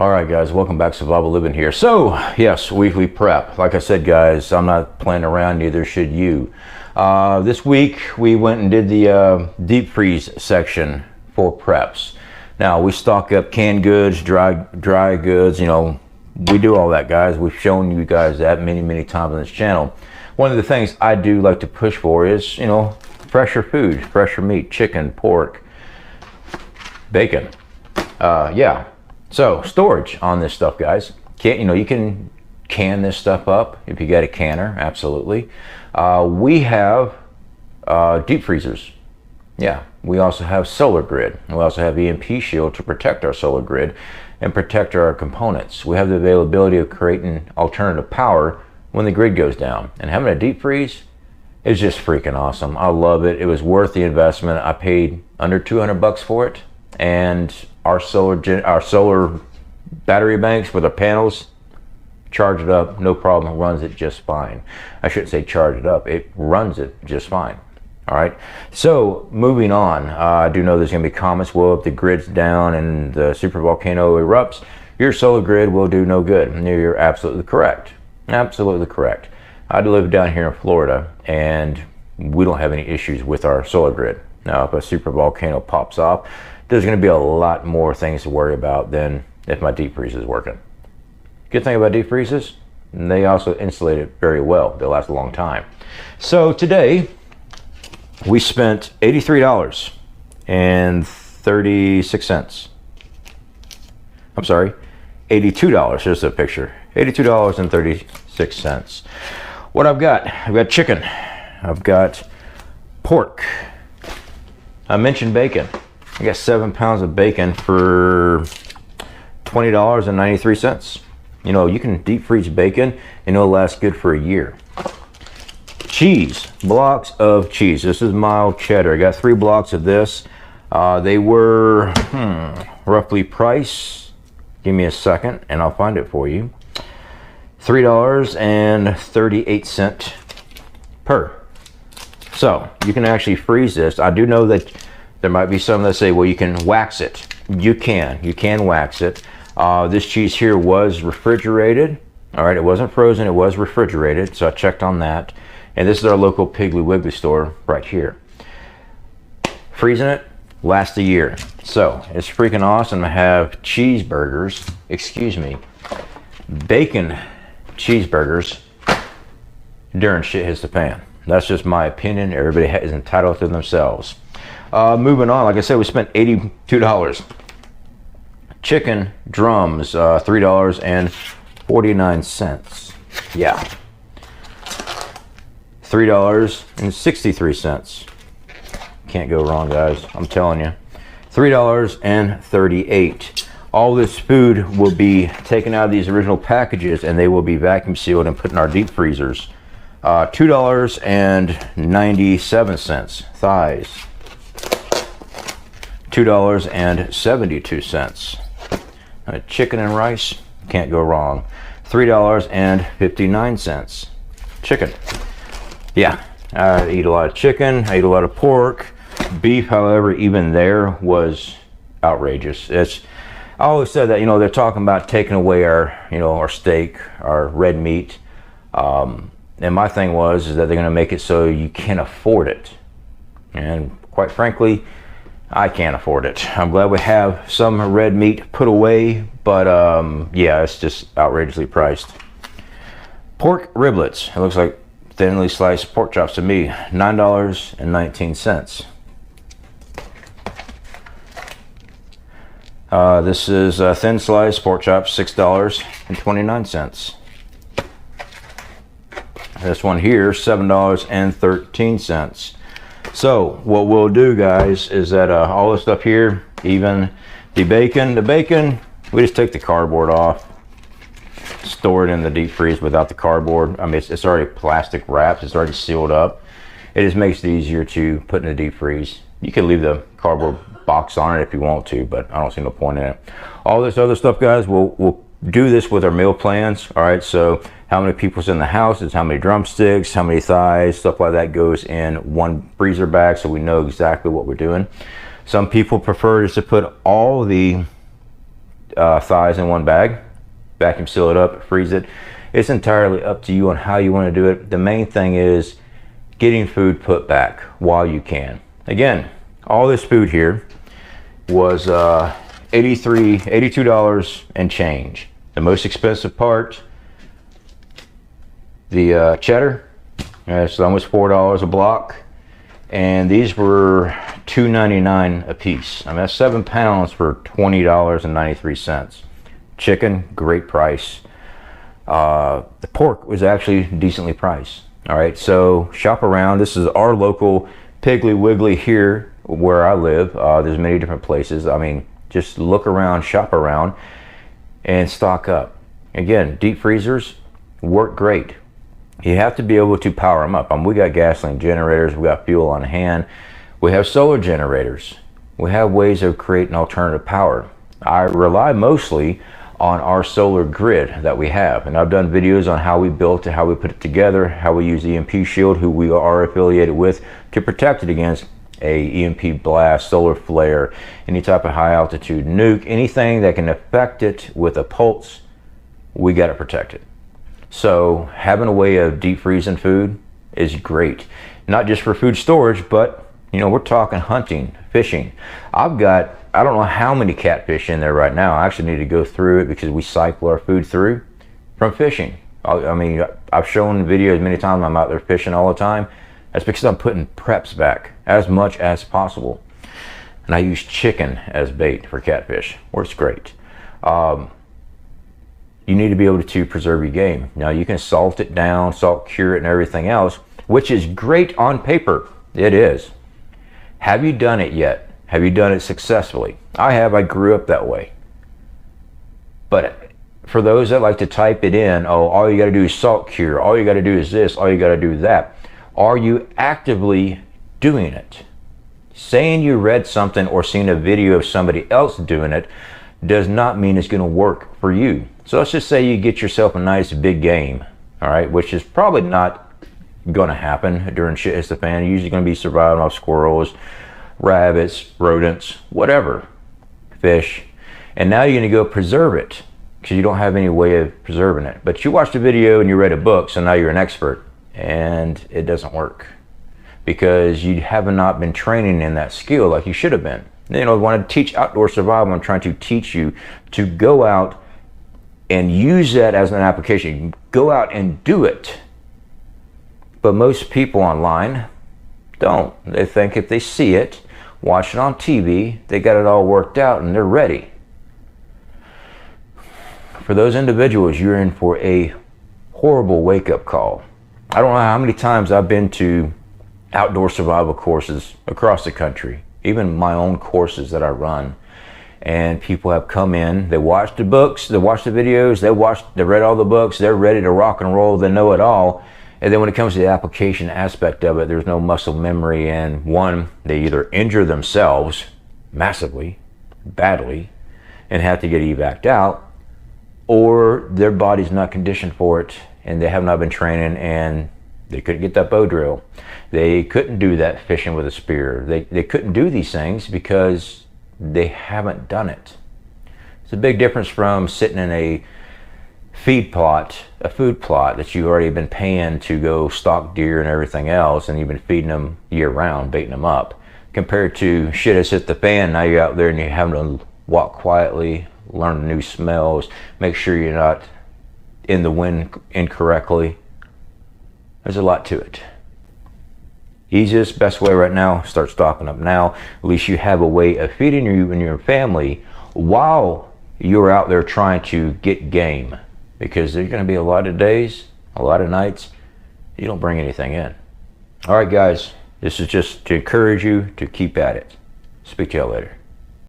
All right, guys, welcome back. Survival Living here. So yes, weekly prep. Like I said, guys, I'm not playing around, neither should you. This week we went and did the deep freeze section for preps. Now we stock up canned goods, dry goods, you know, we do all that, guys. We've shown you guys that many times on this channel. One of the things I do like to push for is, you know, fresher food, fresher meat, chicken, pork, bacon. Yeah. So storage on this stuff, guys. You can can this stuff up if you got a canner, absolutely. We have deep freezers. Yeah, we also have solar grid. We also have EMP Shield to protect our solar grid and protect our components. We have the availability of creating alternative power when the grid goes down. And having a deep freeze is just freaking awesome. I love it. It was worth the investment. I paid under 200 bucks for it. And our solar battery banks with our panels, charge it up, no problem, runs it just fine. I shouldn't say charge it up, it runs it just fine. All right, so moving on, I do know there's gonna be comments, well, if the grid's down and the supervolcano erupts, your solar grid will do no good. And you're absolutely correct, absolutely correct. I live down here in Florida and we don't have any issues with our solar grid. Now, if a supervolcano pops off, there's going to be a lot more things to worry about than if my deep freeze is working. Good thing about deep freezes, they also insulate it very well. They last a long time. So today we spent $83.36. I'm sorry, $82. Here's the picture. $82.36. What I've got chicken. I've got pork. I mentioned bacon. I got 7 pounds of bacon for $20.93. You know, you can deep freeze bacon and it'll last good for a year. Cheese, blocks of cheese. This is mild cheddar. I got 3 blocks of this. They were roughly priced. Give me a second and I'll find it for you. $3.38 per. So you can actually freeze this. I do know that there might be some that say, well, you can wax it. You can wax it. This cheese here was refrigerated. All right, it wasn't frozen, it was refrigerated, so I checked on that. And this is our local Piggly Wiggly store right here. Freezing it lasts a year. So it's freaking awesome to have cheeseburgers, bacon cheeseburgers during shit hits the pan. That's just my opinion. Everybody is entitled to themselves. Moving on, like I said, we spent $82. Chicken drums, $3.49. Yeah. $3.63. Can't go wrong, guys. I'm telling you. $3.38. All this food will be taken out of these original packages and they will be vacuum sealed and put in our deep freezers. $2.97. Thighs. $2.72. Chicken and rice, can't go wrong. $3.59. Chicken. Yeah, I eat a lot of chicken, I eat a lot of pork. Beef, however, even there was outrageous. I always said that, you know, they're talking about taking away our, you know, our steak, our red meat. And my thing is that they're going to make it so you can't afford it. And quite frankly, I can't afford it. I'm glad we have some red meat put away, but yeah, it's just outrageously priced. Pork riblets. It looks like thinly sliced pork chops to me. $9.19. This is thin sliced pork chops, $6.29. This one here, $7.13. So what we'll do, guys, is that all this stuff here, even the bacon, we just take the cardboard off, store it in the deep freeze without the cardboard. I mean, it's already plastic wrapped, it's already sealed up. It just makes it easier to put in the deep freeze. You can leave the cardboard box on it if you want to, but I don't see no point in it. All this other stuff, guys, we'll do this with our meal plans. All right, so how many people's in the house is how many drumsticks, how many thighs, stuff like that goes in one freezer bag, so we know exactly what we're doing. Some people prefer just to put all the thighs in one bag, vacuum seal it up, freeze it. It's entirely up to you on how you want to do it. The main thing is getting food put back while you can. Again, all this food here was $82 and change. The most expensive part, the cheddar, it's almost $4 a block, and these were $2.99 a piece. I mean, that's 7 pounds for $20.93. Chicken, great price. The pork was actually decently priced. All right, so shop around. This is our local Piggly Wiggly here where I live. There's many different places. I mean, just look around, shop around, and stock up. Again, deep freezers work great. You have to be able to power them up. We got gasoline generators, we got fuel on hand, we have solar generators, we have ways of creating alternative power. I rely mostly on our solar grid that we have, and I've done videos on how we built it, how we put it together, how we use EMP Shield, who we are affiliated with, to protect it against a EMP blast, solar flare, any type of high altitude nuke, anything that can affect it with a pulse. We got to protect it. So having a way of deep freezing food is great, not just for food storage, but we're talking hunting, fishing. I've got, I don't know how many catfish in there right now. I actually need to go through it because we cycle our food through from fishing. I mean, I've shown videos many times. I'm out there fishing all the time. That's because I'm putting preps back as much as possible. And I use chicken as bait for catfish. Works great. You need to be able to preserve your game. Now, you can salt it down, salt cure it and everything else, which is great on paper. It is. Have you done it yet? Have you done it successfully? I have. I grew up that way. But for those that like to type it in, oh, all you got to do is salt cure, all you got to do is this, all you got to do is that. Are you actively doing it? Saying you read something or seen a video of somebody else doing it does not mean it's going to work for you. So let's just say you get yourself a nice big game, all right, which is probably not going to happen during shit hits the fan. You're usually going to be surviving off squirrels, rabbits, rodents, whatever, fish. And now you're going to go preserve it because you don't have any way of preserving it. But you watched a video and you read a book, so now you're an expert, and it doesn't work because you have not been training in that skill like you should have been. I want to teach outdoor survival. I'm trying to teach you to go out and use that as an application. Go out and do it. But most people online don't. They think if they see it, watch it on TV, they got it all worked out and they're ready. For those individuals, you're in for a horrible wake-up call. I don't know how many times I've been to outdoor survival courses across the country, even my own courses that I run, and people have come in, they watched the books, they watched the videos, they read all the books, they're ready to rock and roll, they know it all, and then when it comes to the application aspect of it, there's no muscle memory, and one, they either injure themselves massively, badly, and have to get evac'd out, or their body's not conditioned for it, and they have not been training, and they couldn't get that bow drill. They couldn't do that fishing with a spear. They couldn't do these things because they haven't done it. It's a big difference from sitting in a feed plot, a food plot that you've already been paying to go stock deer and everything else, and you've been feeding them year round, baiting them up, compared to shit has hit the fan. Now you're out there and you're having to walk quietly, learn new smells, make sure you're not in the wind incorrectly. There's a lot to it. Easiest, best way right now, start stocking up now. At least you have a way of feeding you and your family while you're out there trying to get game. Because there's going to be a lot of days, a lot of nights, you don't bring anything in. All right, guys, this is just to encourage you to keep at it. Speak to y'all later.